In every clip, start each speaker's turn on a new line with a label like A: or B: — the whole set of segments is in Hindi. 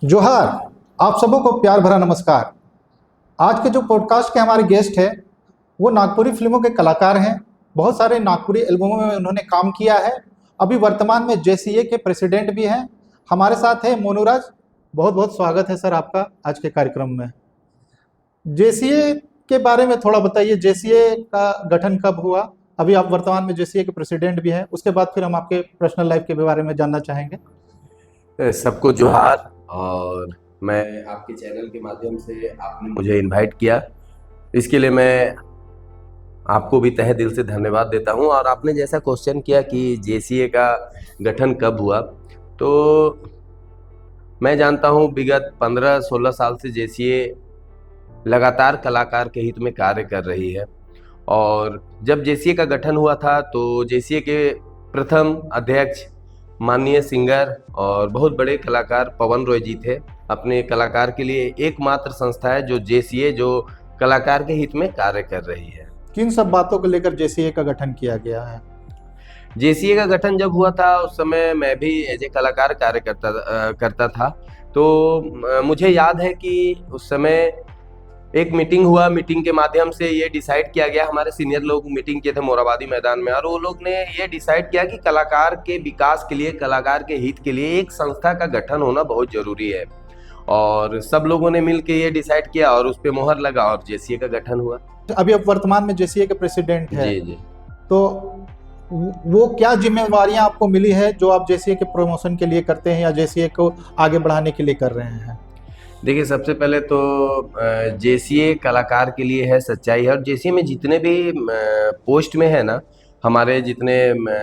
A: जोहार। आप सबों को प्यार भरा नमस्कार। आज के जो पॉडकास्ट के हमारे गेस्ट हैं वो नागपुरी फिल्मों के कलाकार हैं। बहुत सारे नागपुरी एल्बमों में उन्होंने काम किया है। अभी वर्तमान में जेसीए के प्रेसिडेंट भी हैं। हमारे साथ है मोनूराज। बहुत बहुत स्वागत है सर आपका आज के कार्यक्रम में। जेसीए के बारे में थोड़ा बताइए, जेसीए का गठन कब हुआ? अभी आप वर्तमान में जेसीए के प्रेसिडेंट भी हैं। उसके बाद फिर हम आपके पर्सनल लाइफ के बारे में जानना चाहेंगे।
B: सबको जोहार। और मैं आपके चैनल के माध्यम से आपने मुझे इनवाइट किया, इसके लिए मैं आपको भी तहे दिल से धन्यवाद देता हूं। और आपने जैसा क्वेश्चन किया कि जेसीए का गठन कब हुआ, तो मैं जानता हूं विगत 15-16 साल से जेसीए लगातार कलाकार के हित में कार्य कर रही है। और जब जेसीए का गठन हुआ था तो जेसीए के प्रथम अध्यक्ष माननीय सिंगर और बहुत बड़े कलाकार पवन रॉय जी थे। अपने कलाकार के लिए एकमात्र संस्था है जो जेसीए, जो कलाकार के हित में कार्य कर रही है।
A: किन सब बातों को लेकर जेसीए का गठन किया गया है?
B: जेसीए का गठन जब हुआ था उस समय मैं भी एज ए कलाकार कार्य करता था। तो मुझे याद है कि उस समय एक मीटिंग हुआ। मीटिंग के माध्यम से ये डिसाइड किया गया, हमारे सीनियर लोग मीटिंग किए थे मोराबादी मैदान में, और वो लोग ने ये डिसाइड किया कि कलाकार के विकास के लिए, कलाकार के हित के लिए एक संस्था का गठन होना बहुत जरूरी है। और सब लोगों ने मिलकर ये डिसाइड किया और उस पर मोहर लगा और जेसीए का गठन हुआ।
A: अभी आप वर्तमान में जेसीए के प्रेसिडेंट हैं।
B: जी जी।
A: तो वो क्या जिम्मेवारियां आपको मिली है जो आप जेसीए के प्रमोशन के लिए करते हैं या जेसीए को आगे बढ़ाने के लिए कर रहे हैं?
B: देखिए, सबसे पहले तो जेसीए कलाकार के लिए है, सच्चाई है। और जेसीए में जितने भी पोस्ट में है ना, हमारे जितने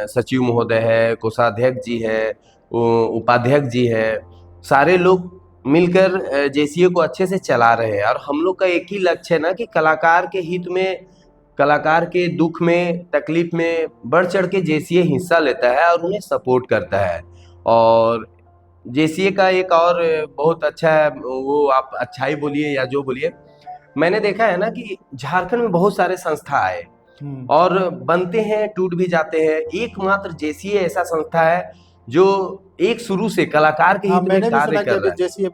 B: सचिव महोदय है, कोषाध्यक्ष जी है, उपाध्यक्ष जी है, सारे लोग मिलकर जेसीए को अच्छे से चला रहे हैं। और हम लोग का एक ही लक्ष्य है ना कि कलाकार के हित में, कलाकार के दुख में, तकलीफ में बढ़ चढ़ के जेसीए हिस्सा लेता है और उन्हें सपोर्ट करता है। और जेसीए का एक और बहुत अच्छा है, वो आप अच्छाई बोलिए या जो बोलिए, मैंने देखा है ना कि झारखंड में बहुत सारे संस्था आए और बनते हैं, टूट भी जाते हैं। एकमात्र जेसीए ऐसा संस्था है जो एक शुरू से कलाकार के हित में
A: मैंने भी
B: कार्य
A: सुना
B: कर रहा
A: कि
B: है।
A: जेसीए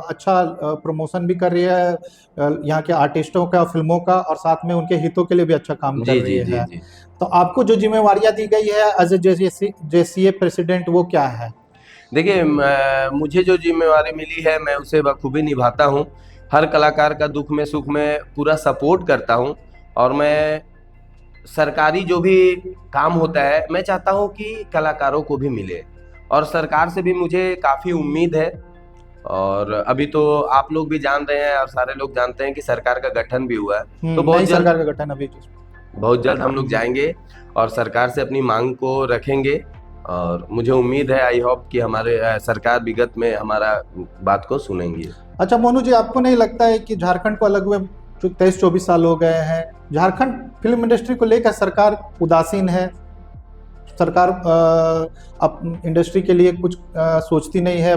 A: अच्छा प्रमोशन भी कर रही है यहाँ के आर्टिस्टों का, फिल्मों का, और साथ में उनके हितों के लिए भी अच्छा काम कर
B: जी
A: रही
B: जी जी
A: है।
B: जी।
A: तो आपको जो जिम्मेवारियां दी गई है एज ए जेसीए प्रेसिडेंट, वो क्या है?
B: देखिए, मुझे जो जिम्मेवारी मिली है मैं उसे बखूबी निभाता हूँ। हर कलाकार का दुख में, सुख में पूरा सपोर्ट करता हूँ। और मैं सरकारी जो भी काम होता है, मैं चाहता हूँ कि कलाकारों को भी मिले। और सरकार से भी मुझे काफ़ी उम्मीद है। और अभी तो आप लोग भी जान रहे हैं और सारे लोग जानते हैं कि सरकार का गठन भी हुआ है। तो
A: नई सरकार का गठन अभी
B: बहुत जल्द हम लोग जाएंगे और सरकार से अपनी मांग को रखेंगे। और मुझे उम्मीद है, आई होप कि हमारे सरकार विगत में हमारा बात को सुनेंगी।
A: अच्छा मोनू जी, आपको नहीं लगता है कि झारखंड को अलग हुए 23-24 साल हो गए हैं, झारखंड फिल्म इंडस्ट्री को लेकर सरकार उदासीन है? सरकार अब इंडस्ट्री के लिए कुछ सोचती नहीं है,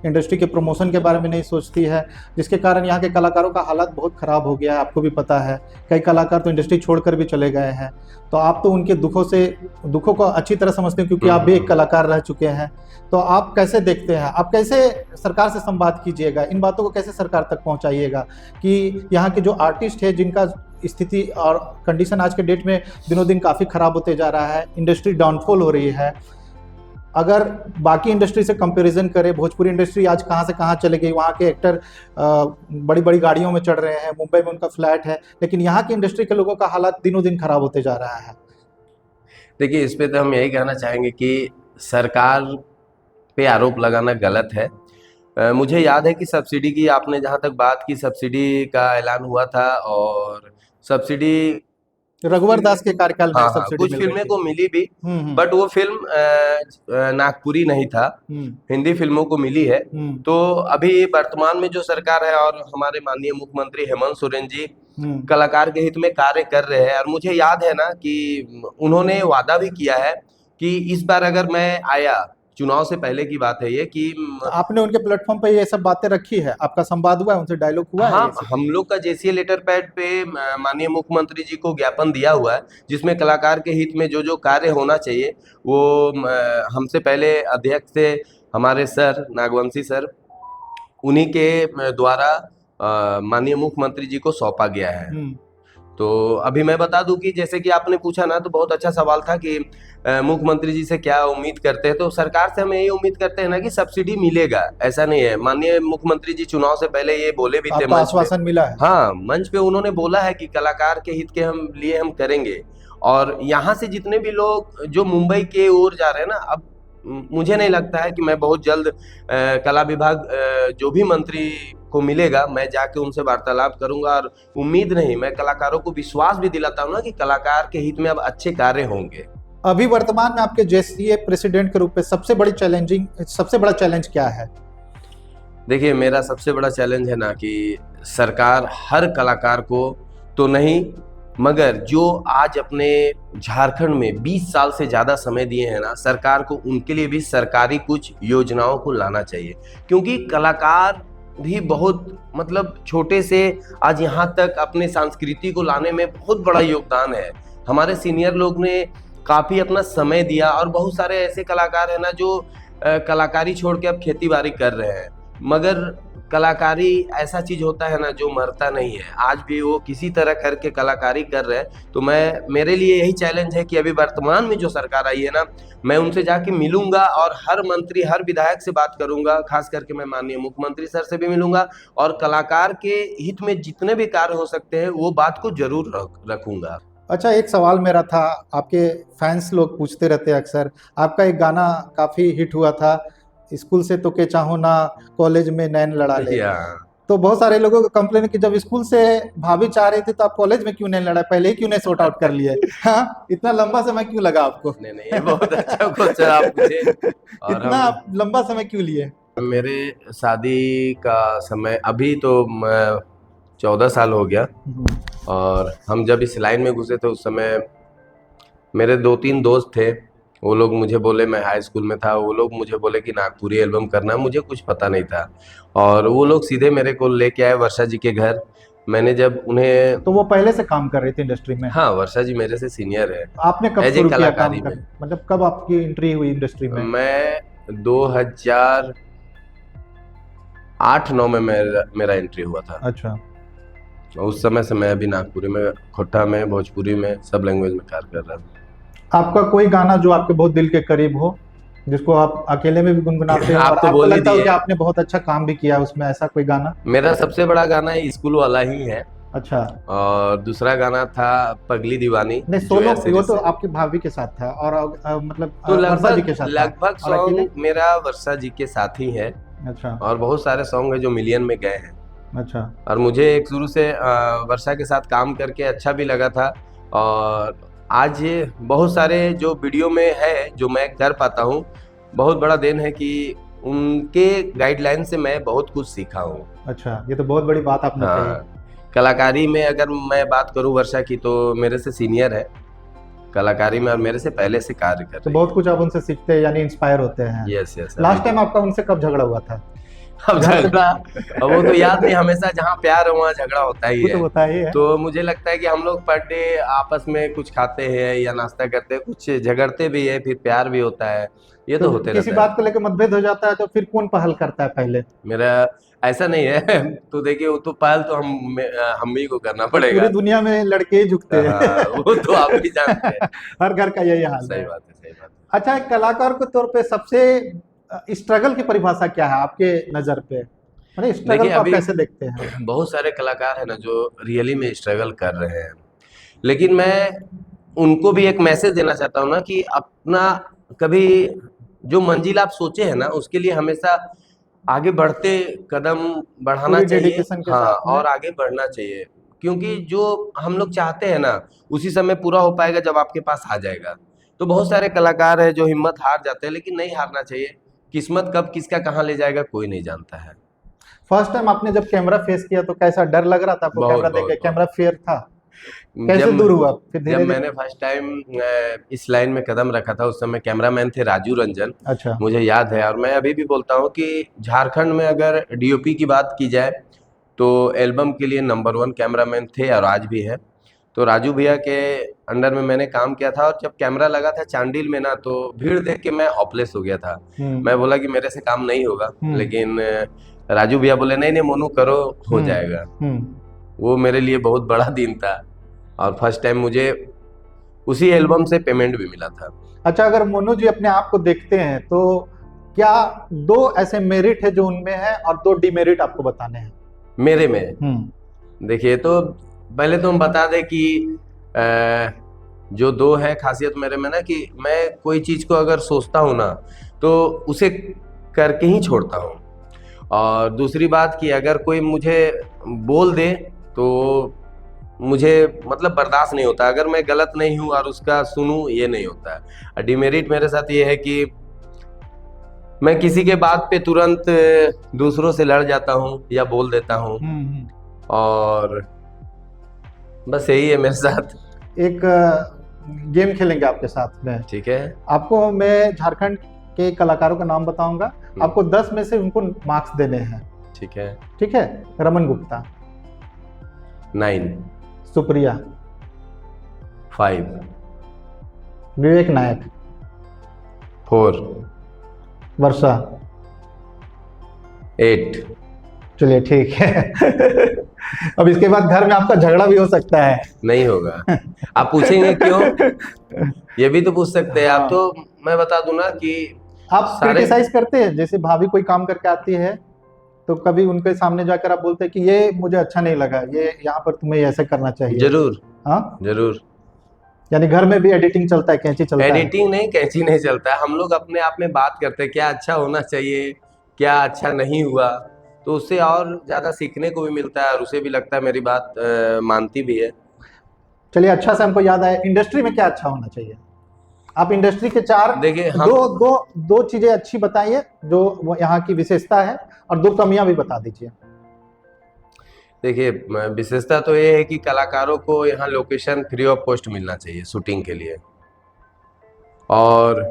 A: इंडस्ट्री के प्रमोशन के बारे में नहीं सोचती है, जिसके कारण यहाँ के कलाकारों का हालत बहुत ख़राब हो गया है। आपको भी पता है, कई कलाकार तो इंडस्ट्री छोड़कर भी चले गए हैं। तो आप तो उनके दुखों को अच्छी तरह समझते हैं क्योंकि आप भी एक कलाकार रह चुके हैं। तो आप कैसे देखते हैं, आप कैसे सरकार से संवाद कीजिएगा, इन बातों को कैसे सरकार तक पहुँचाइएगा कि यहाँ के जो आर्टिस्ट है जिनका स्थिति और कंडीशन आज के डेट में दिनों दिन काफ़ी ख़राब होते जा रहा है, इंडस्ट्री डाउनफॉल हो रही है। अगर बाकी इंडस्ट्री से कंपैरिजन करें, भोजपुरी इंडस्ट्री आज कहाँ से कहाँ चले गई। वहाँ के एक्टर बड़ी बड़ी गाड़ियों में चढ़ रहे हैं, मुंबई में उनका फ्लैट है, लेकिन यहाँ की इंडस्ट्री के लोगों का हालात दिनों दिन खराब होते जा रहा है।
B: देखिए, इस पे तो हम यही कहना चाहेंगे कि सरकार पे आरोप लगाना गलत है। मुझे याद है कि सब्सिडी की आपने जहाँ तक बात की, सब्सिडी का ऐलान हुआ था और सब्सिडी
A: रघुवर दास के कार्यकाल में
B: हाँ हाँ,
A: सब्सिडी
B: कुछ
A: मिल रही
B: फिल्में
A: थी।
B: को मिली भी, बट वो फिल्म नागपुरी नहीं था, हिंदी फिल्मों को मिली है। तो अभी वर्तमान में जो सरकार है और हमारे माननीय मुख्यमंत्री हेमंत सोरेन जी कलाकार के हित में कार्य कर रहे हैं। और मुझे याद है ना कि उन्होंने वादा भी किया है कि इस बार अगर मैं आया, चुनाव से पहले की बात है ये, कि
A: तो आपने उनके प्लेटफॉर्म पे ये सब बातें रखी है, आपका संवाद हुआ है उनसे, डायलॉग हुआ है?
B: हाँ, हम लोग का जेसीए लेटर पैड पे माननीय मुख्यमंत्री जी को ज्ञापन दिया हुआ है, जिसमें कलाकार के हित में जो जो कार्य होना चाहिए वो हमसे पहले अध्यक्ष थे हमारे सर नागवंशी सर, उन्हीं के द्वारा माननीय मुख्यमंत्री जी को सौंपा गया है। तो अभी मैं बता दूं कि जैसे कि आपने पूछा ना, तो बहुत अच्छा सवाल था कि मुख्यमंत्री जी से क्या उम्मीद करते हैं। तो सरकार से हम यही उम्मीद करते हैं ना कि सब्सिडी मिलेगा, ऐसा नहीं है। माननीय मुख्यमंत्री जी चुनाव से पहले ये बोले भी थे
A: आपका
B: मंच पे।
A: आश्वासन मिला है?
B: हाँ, मंच पे उन्होंने बोला है कि कलाकार के हित के हम लिए हम करेंगे। और यहाँ से जितने भी लोग जो मुंबई के ओर जा रहे हैं ना, अब मुझे नहीं लगता है कि मैं बहुत जल्द कला विभाग जो भी मंत्री को मिलेगा, मैं जाके उनसे वार्तालाप करूंगा। और उम्मीद नहीं, मैं कलाकारों को विश्वास भी दिलाता हूँ ना कि कलाकार के हित में अब अच्छे कार्य होंगे।
A: अभी वर्तमान में आपके जेसीए प्रेसिडेंट के रूप में सबसे बड़ा चैलेंज क्या है?
B: देखिए, मेरा सबसे बड़ा चैलेंज है ना कि सरकार हर कलाकार को तो नहीं, मगर जो आज अपने झारखंड में 20 साल से ज़्यादा समय दिए हैं ना, सरकार को उनके लिए भी सरकारी कुछ योजनाओं को लाना चाहिए। क्योंकि कलाकार भी बहुत मतलब छोटे से आज यहाँ तक अपने संस्कृति को लाने में बहुत बड़ा योगदान है। हमारे सीनियर लोग ने काफ़ी अपना समय दिया, और बहुत सारे ऐसे कलाकार हैं ना जो कलाकारी छोड़ के अब खेती बाड़ी कर रहे हैं। मगर कलाकारी ऐसा चीज होता है ना जो मरता नहीं है, आज भी वो किसी तरह करके कलाकारी कर रहे हैं। तो मेरे लिए यही चैलेंज है कि अभी वर्तमान में जो सरकार आई है ना, मैं उनसे जाके मिलूंगा और हर मंत्री हर विधायक से बात करूंगा। खास करके मैं माननीय मुख्यमंत्री सर से भी मिलूंगा, और कलाकार के हित में जितने भी कार्य हो सकते हैं वो बात को जरूर रखूंगा।
A: अच्छा, एक सवाल मेरा था, आपके फैंस लोग पूछते रहते हैं अक्सर, आपका एक गाना काफी हिट हुआ था, स्कूल से तो के चाहो ना, कॉलेज में नैन लड़ा ले। तो बहुत सारे लोगों को कंप्लेन कि जब स्कूल से भाभी चाह रही थी तो आप कॉलेज में क्यों नहीं लड़ा, पहले ही क्यों नहीं सॉर्ट आउट कर लिए? हाँ, इतना लंबा समय क्यों लगा आपको?
B: नहीं, ये बहुत अच्छा क्वेश्चन आप पूछे। और
A: इतना आप लंबा समय क्यों लिए?
B: मेरे शादी का समय अभी तो 14 साल हो गया, और हम जब इस लाइन में घुसे थे उस समय मेरे 2-3 दोस्त थे। वो लोग मुझे बोले, मैं हाई स्कूल में था, वो लोग मुझे बोले कि नागपुरी एल्बम करना। मुझे कुछ पता नहीं था, और वो लोग सीधे मेरे को लेके आए वर्षा जी के घर। मैंने जब उन्हें
A: तो वो पहले से काम कर रही थी इंडस्ट्री में?
B: हाँ, वर्षा जी मेरे से सीनियर है।
A: आपने कब
B: एज ए
A: शुरू किया काम
B: कलाकारी में?
A: मतलब कब आपकी एंट्री हुई इंडस्ट्री में?
B: मैं 2008-9 में मेरा एंट्री हुआ था।
A: अच्छा।
B: उस समय से मैं अभी नागपुरी में, खोट्टा में, भोजपुरी में, सब लैंग्वेज में कार्य कर रहा हूँ।
A: आपका कोई गाना जो आपके बहुत दिल के करीब हो, जिसको आप अकेले में भी गुनगुनाते हैं
B: आप
A: और
B: तो
A: आपको
B: बोल ही
A: लगता हो
B: दिए।
A: कि आपने बहुत अच्छा काम भी किया उसमें, ऐसा कोई गाना?
B: मेरा सबसे बड़ा गाना स्कूल वाला ही है।
A: अच्छा।
B: और दूसरा गाना था पगली दीवानी।
A: नहीं,
B: जो
A: सोलो
B: ऐसे
A: वो तो
B: जैसे
A: आपकी भाभी के साथ था, और मतलब
B: तो
A: वर्षा जी के साथ था।
B: लगभग
A: और अकेले?
B: सॉन्ग मेरा वर्षा जी के साथ ही है।
A: अच्छा।
B: और बहुत सारे सॉन्ग है जो मिलियन में गए हैं।
A: अच्छा।
B: और मुझे एक शुरू से वर्षा के साथ काम करके अच्छा भी लगा था। और आज ये बहुत सारे जो वीडियो में है जो मैं कर पाता हूँ, बहुत बड़ा देन है कि उनके गाइडलाइन से मैं बहुत कुछ सीखा हूँ।
A: अच्छा, ये तो बहुत बड़ी बात आपने कही।
B: हाँ, कलाकारी में अगर मैं बात करूँ वर्षा की, तो मेरे से सीनियर है कलाकारी में और मेरे से पहले से कार्य कर
A: तो
B: रही
A: बहुत कुछ आप उनसे सीखते हैं, यानी इंस्पायर होते हैं।
B: Yes yes.
A: लास्ट टाइम आपका उनसे कब झगड़ा हुआ था?
B: अब झगड़ा, अब वो तो याद नहीं, हमेशा जहाँ प्यार है वहाँ झगड़ा होता ही
A: वो तो
B: है।
A: होता ही है।
B: तो मुझे लगता है कि हम लोग पर डे आपस में कुछ खाते हैं या नाश्ता करते हैं, कुछ झगड़ते भी है, फिर प्यार भी होता है, ये तो होते
A: किसी
B: रहता है।
A: बात को लेकर मतभेद हो जाता है तो फिर कौन पहल करता है पहले?
B: मेरा ऐसा नहीं है तो देखिए, वो तो पहल तो हम ही को करना पड़ेगा।
A: पूरी दुनिया में लड़के ही झुकते हैं।
B: हाँ, वो तो आप भी जानते हैं।
A: हर घर का यही हाल
B: सही
A: है।
B: बात है, सही बात है।
A: अच्छा, एक कलाकार के तौर पे सबसे स्ट्रगल की परिभाषा क्या है आपके नजर पे? मतलब स्ट्रगल
B: देखिए,
A: को आप
B: अभी
A: कैसे देखते हैं?
B: बहुत सारे कलाकार हैं ना जो रियली में स्ट्रगल कर रहे हैं, लेकिन मैं उनको भी एक मैसेज देना चाहता हूँ ना कि अपना कभी जो मंजिल आप सोचे हैं ना, उसके लिए हमेशा आगे बढ़ते कदम बढ़ाना
A: पूरी
B: चाहिए।
A: डेडिकेशन के
B: हाँ,
A: साथ में।
B: और आगे बढ़ना चाहिए, क्योंकि जो हम लोग चाहते हैं ना उसी समय पूरा हो पाएगा जब आपके पास आ जाएगा। तो बहुत सारे कलाकार हैं जो हिम्मत हार जाते हैं, लेकिन नहीं हारना चाहिए। किस्मत कब किसका कहाँ ले जाएगा कोई नहीं जानता है।
A: फर्स्ट टाइम आपने जब कैमरा फेस किया तो कैसा डर लग रहा था आपको?
B: बहुत
A: कैमरा देख के
B: बहुत
A: कैमरा
B: बहुत।
A: फियर था? कैसे दूर हुआ फिर
B: जब
A: धीरे धीरे?
B: मैंने फर्स्ट टाइम इस लाइन में कदम रखा था, उस समय कैमरामैन थे राजू रंजन।
A: अच्छा।
B: मुझे याद है, और मैं अभी भी बोलता हूँ कि झारखंड में अगर डीओपी की बात की जाए तो एल्बम के लिए नंबर 1 कैमरामैन थे और आज भी है। तो राजू भैया के अंडर में मैंने काम किया था, और जब कैमरा लगा था चांडिल में ना, तो भीड़ देख के मैं हॉपलेस हो गया था। मैं बोला कि मेरे से काम नहीं होगा, लेकिन राजू भैया बोले नहीं नहीं मोनू करो, हो
A: हम्म,
B: जाएगा।
A: हम्म।
B: वो मेरे लिए बहुत बड़ा दिन था, और फर्स्ट टाइम मुझे उसी एल्बम से पेमेंट भी मिला था।
A: अच्छा, अगर मोनू जी अपने आप को देखते हैं तो क्या दो ऐसे मेरिट है जो उनमें है और दो डिमेरिट आपको बताने हैं?
B: मेरे में
A: हम्म।
B: देखिए, तो पहले तो हम बता दें कि जो दो है खासियत मेरे में ना, कि मैं कोई चीज को अगर सोचता हूँ ना तो उसे करके ही छोड़ता हूँ। और दूसरी बात कि अगर कोई मुझे बोल दे तो मुझे मतलब बर्दाश्त नहीं होता, अगर मैं गलत नहीं हूँ और उसका सुनूं, ये नहीं होता है। डिमेरिट मेरे साथ ये है कि मैं किसी के बात पे तुरंत दूसरों से लड़ जाता हूँ या बोल देता हूँ,
A: हम्म।
B: और बस यही है मेरे साथ।
A: एक गेम खेलेंगे आपके साथ में।
B: ठीक है।
A: आपको मैं झारखंड के कलाकारों का नाम बताऊंगा, आपको 10 में से उनको मार्क्स देने हैं।
B: ठीक है।
A: ठीक है? रमन गुप्ता,
B: 9,
A: सुप्रिया,
B: 5,
A: विवेक नायक,
B: 4,
A: वर्षा।
B: 8।
A: चलिए ठीक है। अब इसके बाद घर में आपका झगड़ा भी हो सकता है।
B: नहीं होगा। आप पूछेंगे क्यों, ये भी तो पूछ सकते हैं आप।
A: हाँ।
B: तो मैं बता दूं ना कि
A: आप
B: सारे
A: क्रिटिसाइज करते हैं, जैसे भाभी कोई काम करके आती है तो कभी उनके सामने जाकर आप बोलते हैं कि ये मुझे अच्छा नहीं लगा, ये यहाँ पर तुम्हें ऐसे करना चाहिए?
B: जरूर
A: हाँ,
B: जरूर।
A: यानी घर में भी एडिटिंग चलता है, कैंची चलता है?
B: एडिटिंग नहीं, कैंची नहीं चलता है। हम लोग अपने आप में बात करते हैं क्या अच्छा होना चाहिए, क्या अच्छा नहीं हुआ, तो उससे और ज्यादा सीखने को भी मिलता है, और उसे भी लगता है मेरी बात मानती भी है।
A: चलिए, अच्छा से हमको याद आया, इंडस्ट्री में क्या अच्छा होना चाहिए? आप इंडस्ट्री के चार
B: देखिए हम
A: दो दो दो चीजें अच्छी बताइए जो वो यहाँ की विशेषता है, और दो कमियां भी बता दीजिए।
B: देखिए, विशेषता तो ये है कि कलाकारों को यहाँ लोकेशन फ्री ऑफ कॉस्ट मिलना चाहिए शूटिंग के लिए, और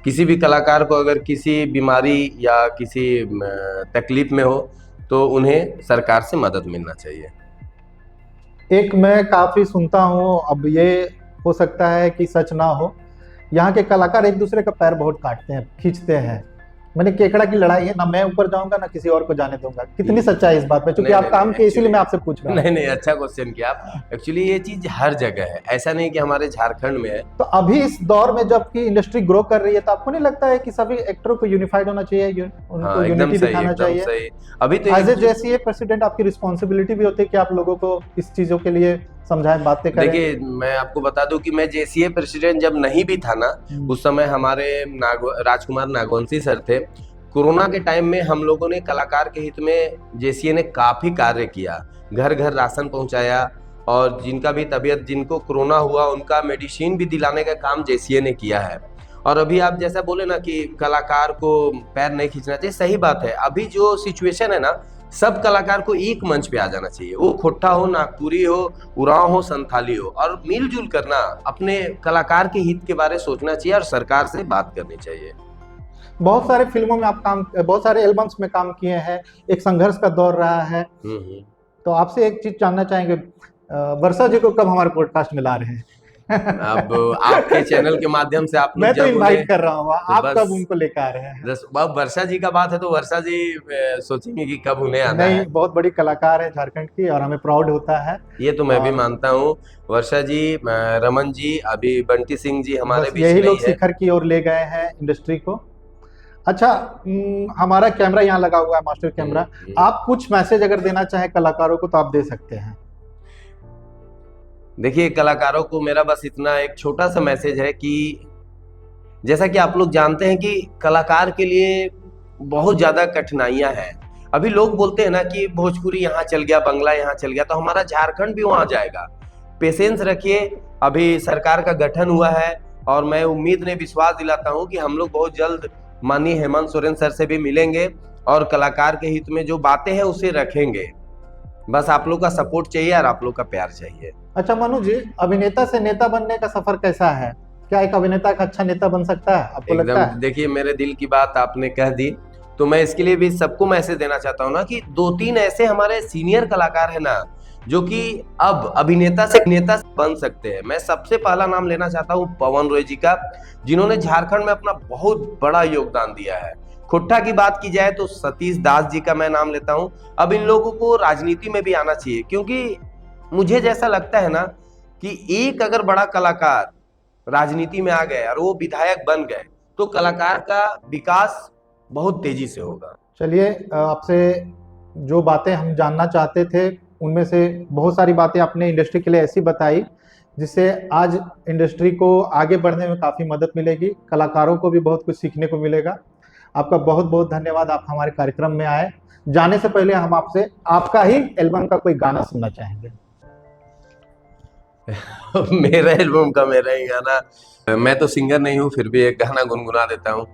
B: किसी भी कलाकार को अगर किसी बीमारी या किसी तकलीफ में हो तो उन्हें सरकार से मदद मिलना चाहिए।
A: एक मैं काफी सुनता हूँ, अब ये हो सकता है कि सच ना हो, यहाँ के कलाकार एक दूसरे का पैर बहुत काटते हैं, खींचते हैं। मैंने केकड़ा की लड़ाई है ना, मैं ऊपर जाऊंगा ना किसी और को जाने दूंगा। कितनी सच्चाई इस बात में? क्योंकि
B: नहीं,
A: आप
B: नहीं,
A: काम
B: नहीं,
A: के, इसीलिए
B: actually-
A: मैं आपसे पूछ रहा हूँ।
B: नहीं नहीं, अच्छा क्वेश्चन किया आप। एक्चुअली ये चीज हर जगह है, ऐसा नहीं कि हमारे झारखंड में है।
A: तो अभी इस दौर में जबकि इंडस्ट्री ग्रो कर रही है, तो आपको नहीं लगता है कि सभी एक्टरों को यूनिफाइड होना चाहिए, उनको
B: हाँ, एकदम
A: यूनिटी
B: सही,
A: दिखाना
B: एकदम
A: चाहिए?
B: सही। अभी तो
A: एज ए
B: एक
A: जेसीए प्रेसिडेंट आपकी रिस्पॉन्सिबिलिटी भी होती है कि आप लोगों को इस चीजों के लिए समझाएं, बातें करें।
B: देखिए, मैं आपको बता दूं कि मैं जेसीए प्रेसिडेंट जब नहीं भी था ना, उस समय हमारे राजकुमार नागवंशी सर थे। कोरोना के टाइम में हम लोगों ने कलाकार के हित में जेसीए ने काफी कार्य किया, घर घर राशन पहुंचाया, और जिनका भी तबीयत, जिनको कोरोना हुआ उनका मेडिसिन भी दिलाने का काम जेसीए ने किया है। और अभी आप जैसा बोले ना कि कलाकार को पैर नहीं खींचना चाहिए, सही बात है। अभी जो सिचुएशन है ना, सब कलाकार को एक मंच पे आ जाना चाहिए, वो खोट्टा हो, नागपुरी हो, उरांव हो, संथाली हो, और मिलजुल करना अपने कलाकार के हित के बारे में सोचना चाहिए और सरकार से बात करनी चाहिए।
A: बहुत सारे फिल्मों में आप काम, बहुत सारे एल्बम्स में काम किए हैं, एक संघर्ष का दौर रहा है। तो आपसे एक चीज जानना चाहेंगे, वर्षा जी को कब हमारे पॉडकास्ट में ला रहे हैं?
B: अब आपके चैनल के माध्यम से आप लोग
A: मैं तो
B: जब
A: इनवाइट कर रहा हूँ,
B: तो
A: आप
B: बस
A: कब उनको लेकर आ रहे हैं?
B: अब वर्षा जी का बात है तो वर्षा जी सोचेंगे कि कब उन्हें आना
A: नहीं,
B: है।
A: बहुत बड़ी कलाकार है झारखंड की, और हमें प्राउड होता है।
B: ये तो मैं भी
A: और
B: मानता हूँ। वर्षा जी, रमन जी, अभी बंटी सिंह जी हमारे
A: बस
B: बीच
A: यही
B: में
A: लोग
B: ही है।
A: शिखर की ओर ले गए हैं इंडस्ट्री को। अच्छा, हमारा कैमरा यहाँ लगा हुआ है, मास्टर कैमरा। आप कुछ मैसेज अगर देना चाहें कलाकारों को तो आप दे सकते हैं।
B: देखिए, कलाकारों को मेरा बस इतना एक छोटा सा मैसेज है कि जैसा कि आप लोग जानते हैं कि कलाकार के लिए बहुत ज्यादा कठिनाइयां हैं। अभी लोग बोलते हैं ना कि भोजपुरी यहाँ चल गया, बंगला यहाँ चल गया, तो हमारा झारखंड भी वहां जाएगा। पेशेंस रखिए, अभी सरकार का गठन हुआ है, और मैं उम्मीद ने विश्वास दिलाता हूँ कि हम लोग बहुत जल्द माननीय हेमंत सोरेन सर से भी मिलेंगे, और कलाकार के हित में जो बातें हैं उसे रखेंगे। बस आप लोग का सपोर्ट चाहिए और आप लोग का प्यार चाहिए।
A: अच्छा मनु जी, अभिनेता से नेता बनने का सफर कैसा है? क्या एक अभिनेता एक अच्छा नेता बन सकता है, आपको लगता
B: एकदम,
A: है?
B: देखिए मेरे दिल की बात आपने कह दी, तो मैं इसके लिए भी सबको मैसेज देना चाहता हूँ ना कि 2-3 ऐसे हमारे सीनियर कलाकार है ना, जो कि अब अभिनेता से नेता बन सकते हैं। मैं सबसे पहला नाम लेना चाहता हूँ पवन रॉय जी का, जिन्होंने झारखंड में अपना बहुत बड़ा योगदान दिया है। खुट्टा की बात की जाए तो सतीश दास जी का मैं नाम लेता हूं। अब इन लोगों को राजनीति में भी आना चाहिए, क्योंकि मुझे जैसा लगता है ना कि एक अगर बड़ा कलाकार राजनीति में आ गए और वो विधायक बन गए तो कलाकार का विकास बहुत तेजी से होगा।
A: चलिए, आपसे जो बातें हम जानना चाहते थे उनमें से बहुत सारी बातें आपने इंडस्ट्री के लिए ऐसी बताई जिससे आज इंडस्ट्री को आगे बढ़ने में काफ़ी मदद मिलेगी, कलाकारों को भी बहुत कुछ सीखने को मिलेगा। आपका बहुत बहुत धन्यवाद, आप हमारे कार्यक्रम में आए। जाने से पहले हम आपसे आपका ही एल्बम का कोई गाना सुनना चाहेंगे।
B: मेरा एल्बम का मेरा ही गाना, मैं तो सिंगर नहीं हूँ फिर भी एक गाना गुनगुना देता हूँ।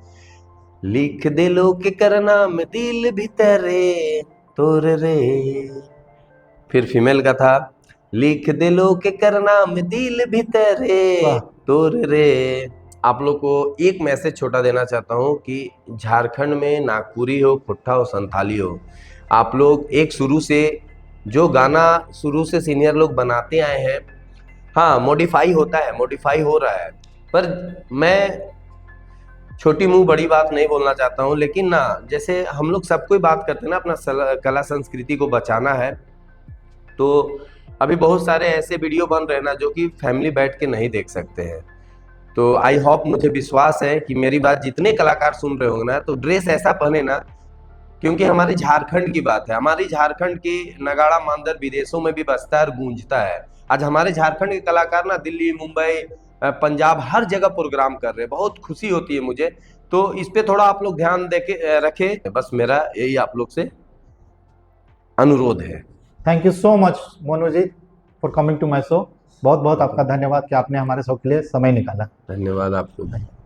B: लिख दे लो के करना में दिल भीतरे तोर रे। फिर फीमेल का था, लिख दे लो के करना में दिल भीतरे
A: वाह।
B: तोर रे। आप लोग को एक मैसेज छोटा देना चाहता हूँ कि झारखंड में नागपुरी हो, खुट्टा हो, संथाली हो, आप लोग एक शुरू से जो गाना शुरू से सीनियर लोग बनाते आए हैं, हाँ मॉडिफाई होता है, मॉडिफाई हो रहा है, पर मैं छोटी मुंह बड़ी बात नहीं बोलना चाहता हूँ, लेकिन ना जैसे हम लोग सबको ही बात करते हैं ना अपना कला संस्कृति को बचाना है, तो अभी बहुत सारे ऐसे वीडियो बन रहे हैं ना जो कि फैमिली बैठ के नहीं देख सकते हैं। तो आई होप, मुझे विश्वास है कि मेरी बात जितने कलाकार सुन रहे होंगे ना तो ड्रेस ऐसा पहने ना, क्योंकि हमारे झारखंड की बात है, हमारी झारखंड की नगाड़ा मांदर विदेशों में भी बजता है और गूंजता है। आज हमारे झारखंड के कलाकार ना दिल्ली, मुंबई, पंजाब हर जगह प्रोग्राम कर रहे हैं, बहुत खुशी होती है मुझे। तो इस पे थोड़ा आप लोग ध्यान देके रखें, बस मेरा यही आप लोग से अनुरोध है।
A: Thank you so much Monu ji for coming to my show. बहुत बहुत आपका धन्यवाद कि आपने हमारे शो के लिए समय निकाला।
B: धन्यवाद आपको।